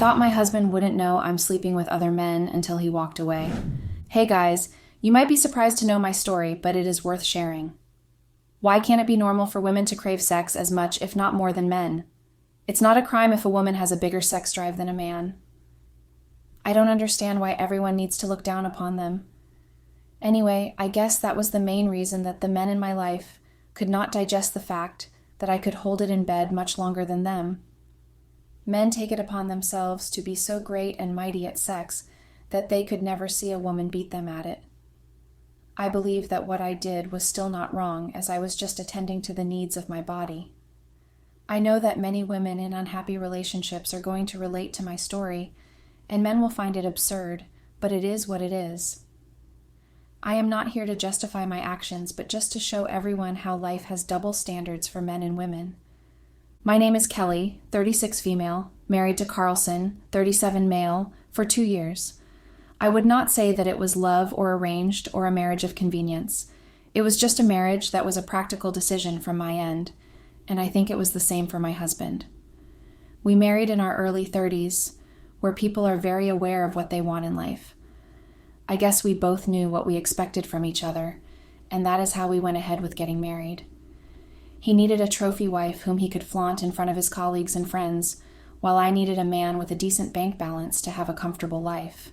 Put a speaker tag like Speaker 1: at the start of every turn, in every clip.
Speaker 1: thought my husband wouldn't know I'm sleeping with other men until he walked away. Hey guys, you might be surprised to know my story, but it is worth sharing. Why can't it be normal for women to crave sex as much, if not more, than men? It's not a crime if a woman has a bigger sex drive than a man. I don't understand why everyone needs to look down upon them. Anyway, I guess that was the main reason that the men in my life could not digest the fact that I could hold it in bed much longer than them. Men take it upon themselves to be so great and mighty at sex that they could never see a woman beat them at it. I believe that what I did was still not wrong, as I was just attending to the needs of my body. I know that many women in unhappy relationships are going to relate to my story, and men will find it absurd, but it is what it is. I am not here to justify my actions, but just to show everyone how life has double standards for men and women. My name is Kelly, 36 female, married to Carlson, 37 male, for 2 years. I would not say that it was love or arranged or a marriage of convenience. It was just a marriage that was a practical decision from my end, and I think it was the same for my husband. We married in our early 30s, where people are very aware of what they want in life. I guess we both knew what we expected from each other, and that is how we went ahead with getting married. He needed a trophy wife whom he could flaunt in front of his colleagues and friends, while I needed a man with a decent bank balance to have a comfortable life.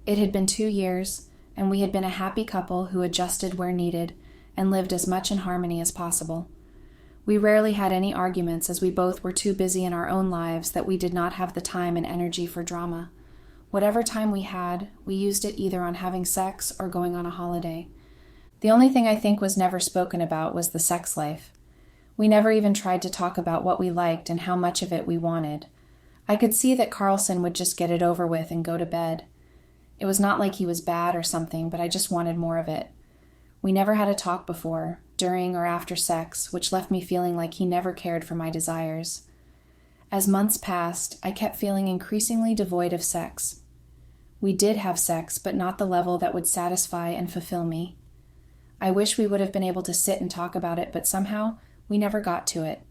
Speaker 1: It had been 2 years, and we had been a happy couple who adjusted where needed and lived as much in harmony as possible. We rarely had any arguments, as we both were too busy in our own lives that we did not have the time and energy for drama. Whatever time we had, we used it either on having sex or going on a holiday. The only thing I think was never spoken about was the sex life. We never even tried to talk about what we liked and how much of it we wanted. I could see that Carlson would just get it over with and go to bed. It was not like he was bad or something, but I just wanted more of it. We never had a talk before, during or after sex, which left me feeling like he never cared for my desires. As months passed, I kept feeling increasingly devoid of sex. We did have sex, but not the level that would satisfy and fulfill me. I wish we would have been able to sit and talk about it, but somehow we never got to it.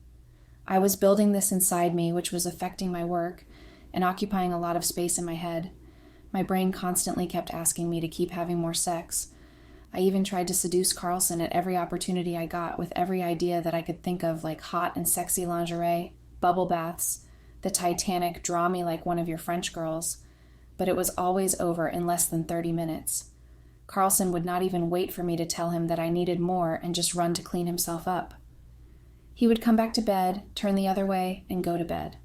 Speaker 1: I was building this inside me, which was affecting my work and occupying a lot of space in my head. My brain constantly kept asking me to keep having more sex. I even tried to seduce Carlson at every opportunity I got with every idea that I could think of, like hot and sexy lingerie, bubble baths, the Titanic, draw me like one of your French girls, but it was always over in less than 30 minutes. Carlson would not even wait for me to tell him that I needed more and just run to clean himself up. He would come back to bed, turn the other way, and go to bed.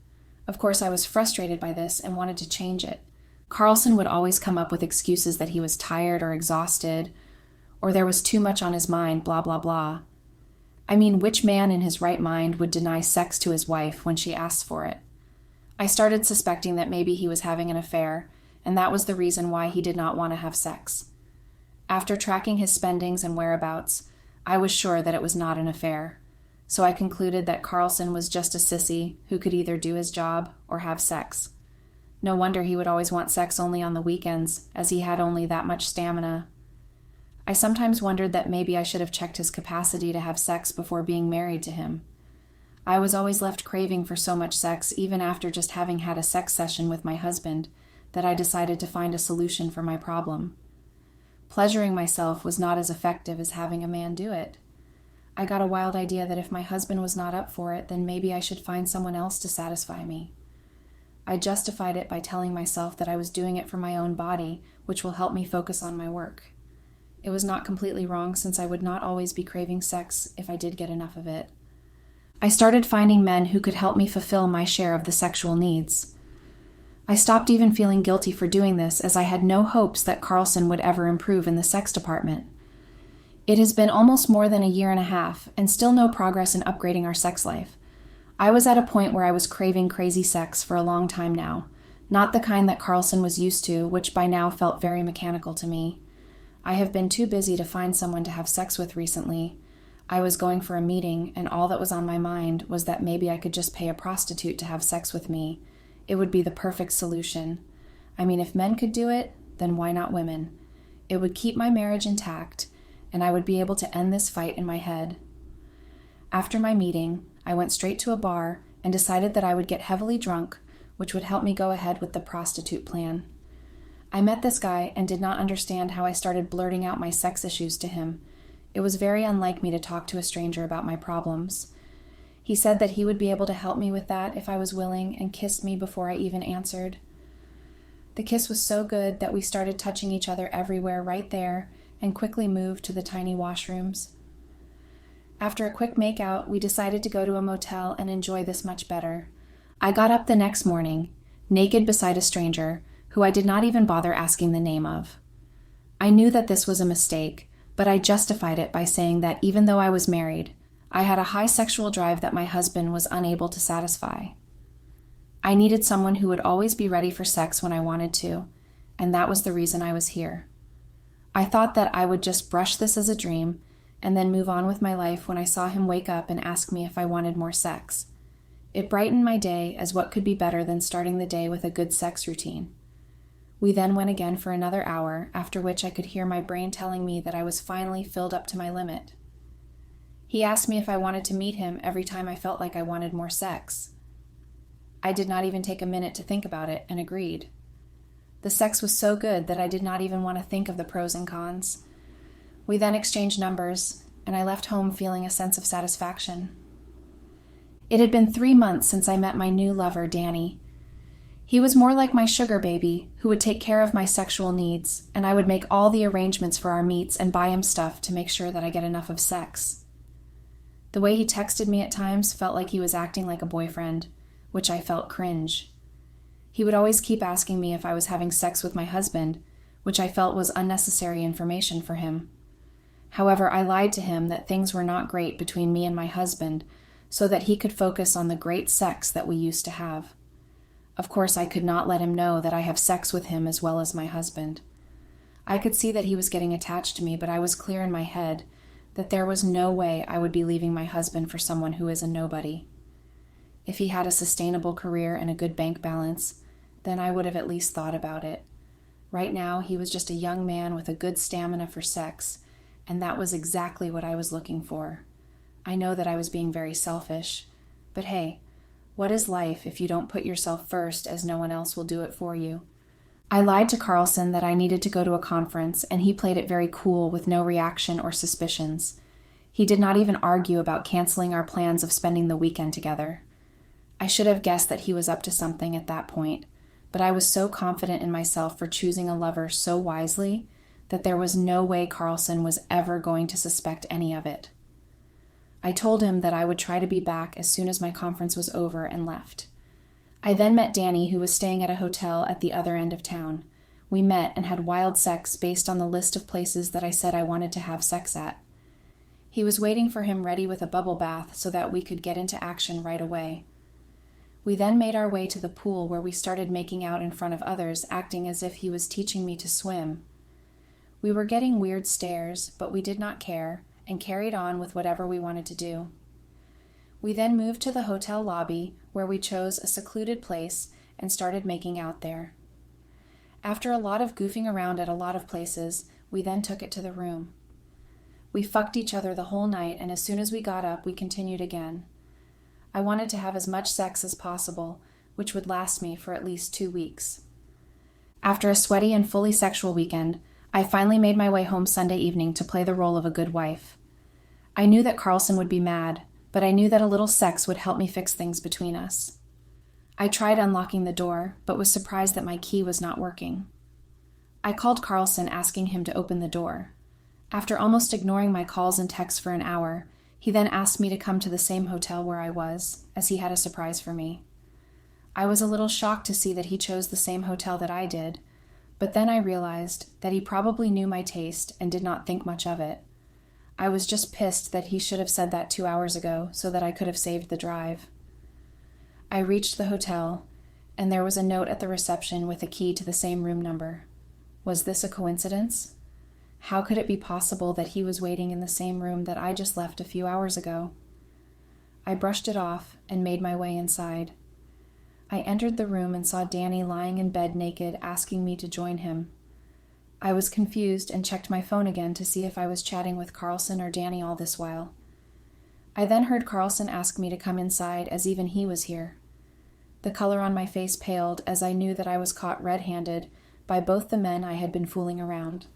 Speaker 1: Of course, I was frustrated by this and wanted to change it. Carlson would always come up with excuses that he was tired or exhausted, or there was too much on his mind, blah, blah, blah. I mean, which man in his right mind would deny sex to his wife when she asks for it? I started suspecting that maybe he was having an affair, and that was the reason why he did not want to have sex. After tracking his spendings and whereabouts, I was sure that it was not an affair, so I concluded that Carlson was just a sissy who could either do his job or have sex. No wonder he would always want sex only on the weekends, as he had only that much stamina. I sometimes wondered that maybe I should have checked his capacity to have sex before being married to him. I was always left craving for so much sex, even after just having had a sex session with my husband, that I decided to find a solution for my problem. Pleasuring myself was not as effective as having a man do it. I got a wild idea that if my husband was not up for it, then maybe I should find someone else to satisfy me. I justified it by telling myself that I was doing it for my own body, which will help me focus on my work. It was not completely wrong, since I would not always be craving sex if I did get enough of it. I started finding men who could help me fulfill my share of the sexual needs. I stopped even feeling guilty for doing this, as I had no hopes that Carlson would ever improve in the sex department. It has been almost more than a year and a half, and still no progress in upgrading our sex life. I was at a point where I was craving crazy sex for a long time now, not the kind that Carlson was used to, which by now felt very mechanical to me. I have been too busy to find someone to have sex with recently. I was going for a meeting, and all that was on my mind was that maybe I could just pay a prostitute to have sex with me. It would be the perfect solution. I mean, if men could do it, then why not women? It would keep my marriage intact, and I would be able to end this fight in my head. After my meeting, I went straight to a bar and decided that I would get heavily drunk which would help me go ahead with the prostitute plan. I met this guy and did not understand how I started blurting out my sex issues to him. It was very unlike me to talk to a stranger about my problems. He said that he would be able to help me with that if I was willing, and kissed me before I even answered. The kiss was so good that we started touching each other everywhere right there and quickly moved to the tiny washrooms. After a quick makeout, we decided to go to a motel and enjoy this much better. I got up the next morning, naked beside a stranger, who I did not even bother asking the name of. I knew that this was a mistake, but I justified it by saying that even though I was married, I had a high sexual drive that my husband was unable to satisfy. I needed someone who would always be ready for sex when I wanted to, and that was the reason I was here. I thought that I would just brush this as a dream and then move on with my life when I saw him wake up and ask me if I wanted more sex. It brightened my day, as what could be better than starting the day with a good sex routine. We then went again for another hour, after which I could hear my brain telling me that I was finally filled up to my limit. He asked me if I wanted to meet him every time I felt like I wanted more sex. I did not even take a minute to think about it and agreed. The sex was so good that I did not even want to think of the pros and cons. We then exchanged numbers, and I left home feeling a sense of satisfaction. It had been 3 months since I met my new lover, Danny. He was more like my sugar baby, who would take care of my sexual needs, and I would make all the arrangements for our meets and buy him stuff to make sure that I get enough of sex. The way he texted me at times felt like he was acting like a boyfriend, which I felt cringe. He would always keep asking me if I was having sex with my husband, which I felt was unnecessary information for him. However, I lied to him that things were not great between me and my husband, so that he could focus on the great sex that we used to have. Of course, I could not let him know that I have sex with him as well as my husband. I could see that he was getting attached to me, but I was clear in my head that there was no way I would be leaving my husband for someone who is a nobody. If he had a sustainable career and a good bank balance, then I would have at least thought about it. Right now, he was just a young man with a good stamina for sex, and that was exactly what I was looking for. I know that I was being very selfish, but hey, what is life if you don't put yourself first, as no one else will do it for you? I lied to Carlson that I needed to go to a conference, and he played it very cool with no reaction or suspicions. He did not even argue about canceling our plans of spending the weekend together. I should have guessed that he was up to something at that point, but I was so confident in myself for choosing a lover so wisely that there was no way Carlson was ever going to suspect any of it. I told him that I would try to be back as soon as my conference was over, and left. I then met Danny, who was staying at a hotel at the other end of town. We met and had wild sex based on the list of places that I said I wanted to have sex at. He was waiting for him ready with a bubble bath so that we could get into action right away. We then made our way to the pool, where we started making out in front of others, acting as if he was teaching me to swim. We were getting weird stares, but we did not care, and carried on with whatever we wanted to do. We then moved to the hotel lobby, where we chose a secluded place and started making out there. After a lot of goofing around at a lot of places, we then took it to the room. We fucked each other the whole night, and as soon as we got up, we continued again. I wanted to have as much sex as possible, which would last me for at least 2 weeks. After a sweaty and fully sexual weekend, I finally made my way home Sunday evening to play the role of a good wife. I knew that Carlson would be mad, but I knew that a little sex would help me fix things between us. I tried unlocking the door, but was surprised that my key was not working. I called Carlson, asking him to open the door. After almost ignoring my calls and texts for an hour, he then asked me to come to the same hotel where I was, as he had a surprise for me. I was a little shocked to see that he chose the same hotel that I did, but then I realized that he probably knew my taste and did not think much of it. I was just pissed that he should have said that 2 hours ago so that I could have saved the drive. I reached the hotel, and there was a note at the reception with a key to the same room number. Was this a coincidence? How could it be possible that he was waiting in the same room that I just left a few hours ago? I brushed it off and made my way inside. I entered the room and saw Danny lying in bed naked, asking me to join him. I was confused and checked my phone again to see if I was chatting with Carlson or Danny all this while. I then heard Carlson ask me to come inside, as even he was here. The color on my face paled as I knew that I was caught red-handed by both the men I had been fooling around.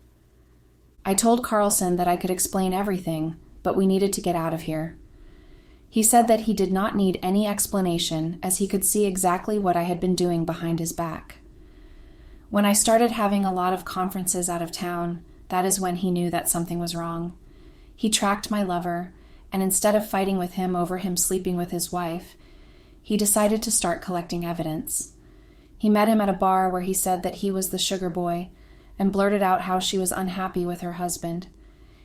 Speaker 1: I told Carlson that I could explain everything, but we needed to get out of here. He said that he did not need any explanation, as he could see exactly what I had been doing behind his back. When I started having a lot of conferences out of town, that is when he knew that something was wrong. He tracked my lover, and instead of fighting with him over him sleeping with his wife, he decided to start collecting evidence. He met him at a bar where he said that he was the sugar boy, and blurted out how she was unhappy with her husband.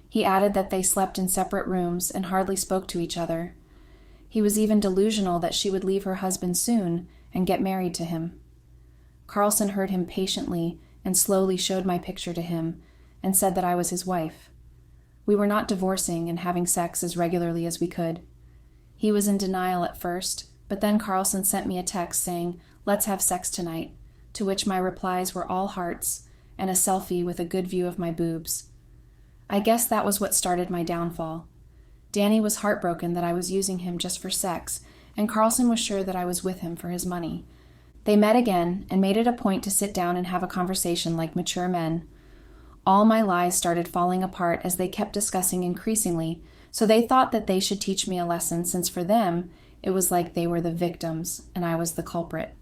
Speaker 1: He added that they slept in separate rooms and hardly spoke to each other. He was even delusional that she would leave her husband soon and get married to him. Carlson heard him patiently and slowly showed my picture to him and said that I was his wife. We were not divorcing and having sex as regularly as we could. He was in denial at first, but then Carlson sent me a text saying, "Let's have sex tonight," to which my replies were all hearts and a selfie with a good view of my boobs. I guess that was what started my downfall. Danny was heartbroken that I was using him just for sex, and Carlson was sure that I was with him for his money. They met again and made it a point to sit down and have a conversation like mature men. All my lies started falling apart as they kept discussing increasingly, so they thought that they should teach me a lesson, since for them, it was like they were the victims and I was the culprit.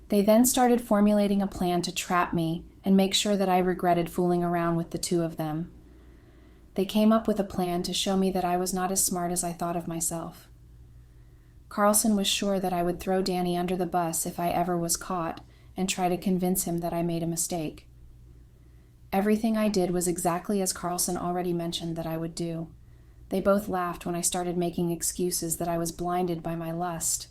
Speaker 1: They then started formulating a plan to trap me and make sure that I regretted fooling around with the two of them. They came up with a plan to show me that I was not as smart as I thought of myself. Carlson was sure that I would throw Danny under the bus if I ever was caught and try to convince him that I made a mistake. Everything I did was exactly as Carlson already mentioned that I would do. They both laughed when I started making excuses that I was blinded by my lust.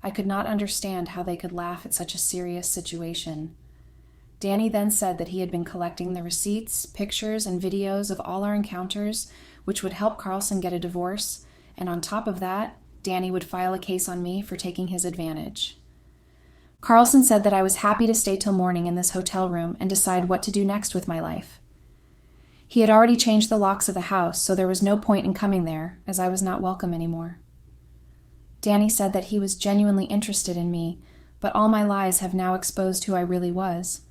Speaker 1: I could not understand how they could laugh at such a serious situation. Danny then said that he had been collecting the receipts, pictures, and videos of all our encounters, which would help Carlson get a divorce, and on top of that, Danny would file a case on me for taking his advantage. Carlson said that I was happy to stay till morning in this hotel room and decide what to do next with my life. He had already changed the locks of the house, so there was no point in coming there, as I was not welcome anymore. Danny said that he was genuinely interested in me, but all my lies have now exposed who I really was.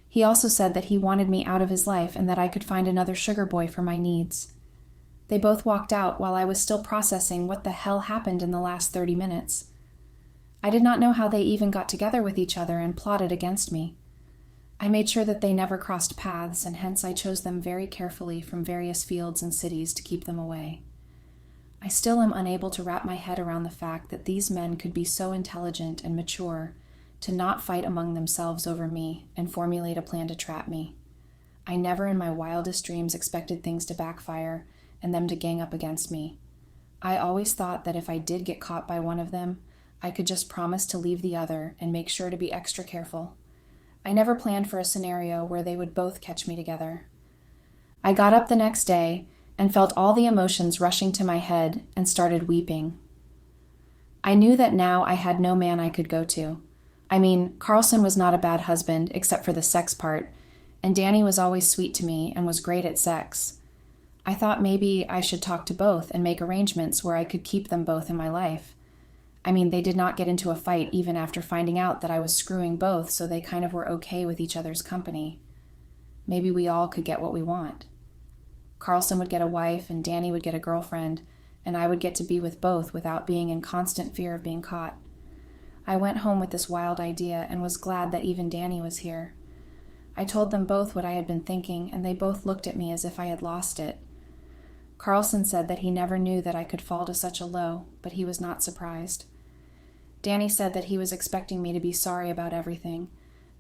Speaker 1: He also said that he wanted me out of his life and that I could find another sugar boy for my needs. They both walked out while I was still processing what the hell happened in the last 30 minutes. I did not know how they even got together with each other and plotted against me. I made sure that they never crossed paths, and hence I chose them very carefully from various fields and cities to keep them away. I still am unable to wrap my head around the fact that these men could be so intelligent and mature to not fight among themselves over me and formulate a plan to trap me. I never in my wildest dreams expected things to backfire and them to gang up against me. I always thought that if I did get caught by one of them, I could just promise to leave the other and make sure to be extra careful. I never planned for a scenario where they would both catch me together. I got up the next day and felt all the emotions rushing to my head and started weeping. I knew that now I had no man I could go to. I mean, Carlson was not a bad husband except for the sex part, and Danny was always sweet to me and was great at sex. I thought maybe I should talk to both and make arrangements where I could keep them both in my life. I mean, they did not get into a fight even after finding out that I was screwing both, so they kind of were okay with each other's company. Maybe we all could get what we want. Carlson would get a wife and Danny would get a girlfriend, and I would get to be with both without being in constant fear of being caught. I went home with this wild idea and was glad that even Danny was here. I told them both what I had been thinking, and they both looked at me as if I had lost it. Carlson said that he never knew that I could fall to such a low, but he was not surprised. Danny said that he was expecting me to be sorry about everything,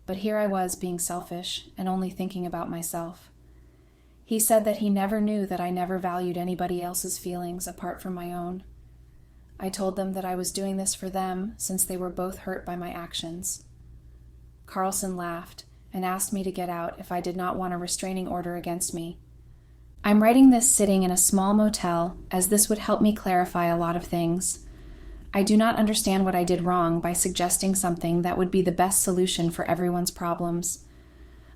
Speaker 1: but here I was being selfish and only thinking about myself. He said that he never knew that I never valued anybody else's feelings apart from my own. I told them that I was doing this for them since they were both hurt by my actions. Carlson laughed and asked me to get out if I did not want a restraining order against me. I'm writing this sitting in a small motel, as this would help me clarify a lot of things. I do not understand what I did wrong by suggesting something that would be the best solution for everyone's problems.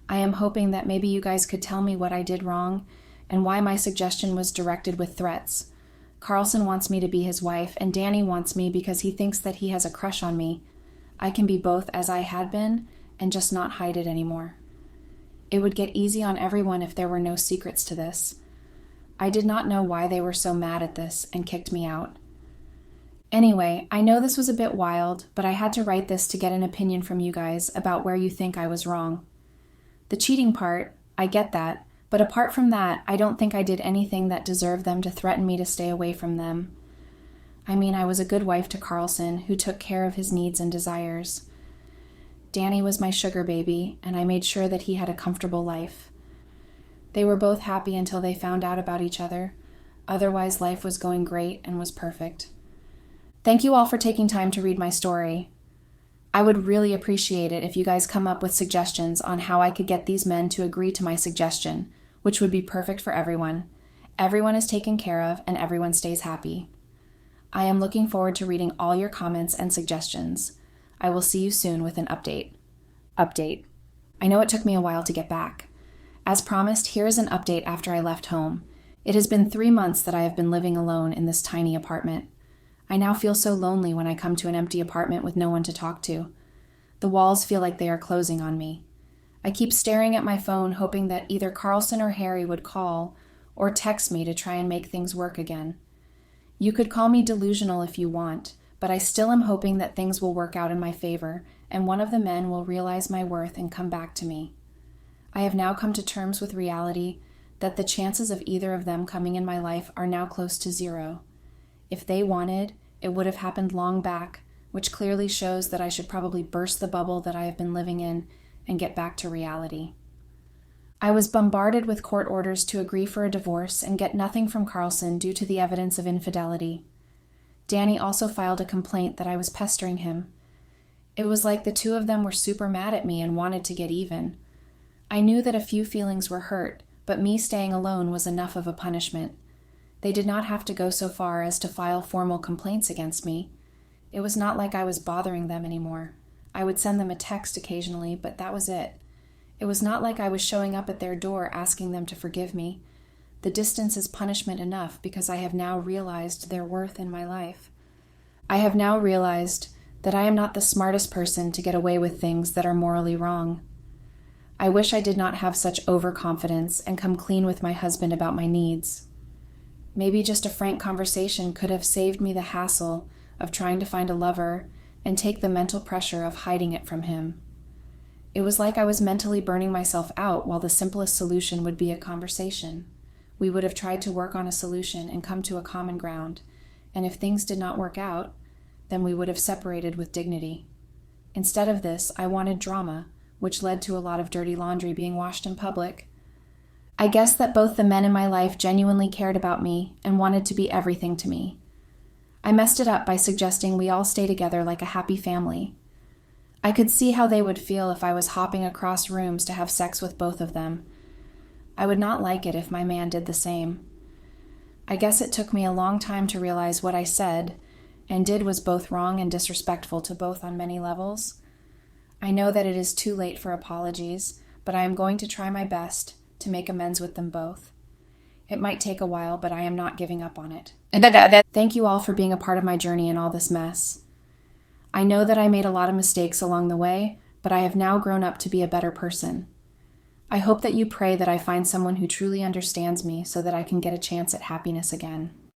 Speaker 1: I am hoping that maybe you guys could tell me what I did wrong and why my suggestion was directed with threats. Carlson wants me to be his wife, and Danny wants me because he thinks that he has a crush on me. I can be both as I had been and just not hide it anymore. It would get easy on everyone if there were no secrets to this. I did not know why they were so mad at this and kicked me out. Anyway, I know this was a bit wild, but I had to write this to get an opinion from you guys about where you think I was wrong. The cheating part, I get that, but apart from that, I don't think I did anything that deserved them to threaten me to stay away from them. I mean, I was a good wife to Carlson, who took care of his needs and desires. Danny was my sugar baby, and I made sure that he had a comfortable life. They were both happy until they found out about each other. Otherwise, life was going great and was perfect. Thank you all for taking time to read my story. I would really appreciate it if you guys come up with suggestions on how I could get these men to agree to my suggestion, which would be perfect for everyone. Everyone is taken care of and everyone stays happy. I am looking forward to reading all your comments and suggestions. I will see you soon with an update. Update. I know it took me a while to get back. As promised, here is an update after I left home. It has been 3 months that I have been living alone in this tiny apartment. I now feel so lonely when I come to an empty apartment with no one to talk to. The walls feel like they are closing on me. I keep staring at my phone, hoping that either Carlson or Harry would call or text me to try and make things work again. You could call me delusional if you want, but I still am hoping that things will work out in my favor and one of the men will realize my worth and come back to me. I have now come to terms with reality that the chances of either of them coming in my life are now close to 0. If they wanted, it would have happened long back, which clearly shows that I should probably burst the bubble that I have been living in and get back to reality. I was bombarded with court orders to agree for a divorce and get nothing from Carlson due to the evidence of infidelity. Danny also filed a complaint that I was pestering him. It was like the two of them were super mad at me and wanted to get even. I knew that a few feelings were hurt, but me staying alone was enough of a punishment. They did not have to go so far as to file formal complaints against me. It was not like I was bothering them anymore. I would send them a text occasionally, but that was it. It was not like I was showing up at their door asking them to forgive me. The distance is punishment enough because I have now realized their worth in my life. I have now realized that I am not the smartest person to get away with things that are morally wrong. I wish I did not have such overconfidence and come clean with my husband about my needs. Maybe just a frank conversation could have saved me the hassle of trying to find a lover and take the mental pressure of hiding it from him. It was like I was mentally burning myself out while the simplest solution would be a conversation. We would have tried to work on a solution and come to a common ground, and if things did not work out, then we would have separated with dignity. Instead of this, I wanted drama, which led to a lot of dirty laundry being washed in public. I guess that both the men in my life genuinely cared about me and wanted to be everything to me. I messed it up by suggesting we all stay together like a happy family. I could see how they would feel if I was hopping across rooms to have sex with both of them. I would not like it if my man did the same. I guess it took me a long time to realize what I said and did was both wrong and disrespectful to both on many levels. I know that it is too late for apologies, but I am going to try my best to make amends with them both. It might take a while, but I am not giving up on it. Thank you all for being a part of my journey in all this mess. I know that I made a lot of mistakes along the way, but I have now grown up to be a better person. I hope that you pray that I find someone who truly understands me so that I can get a chance at happiness again.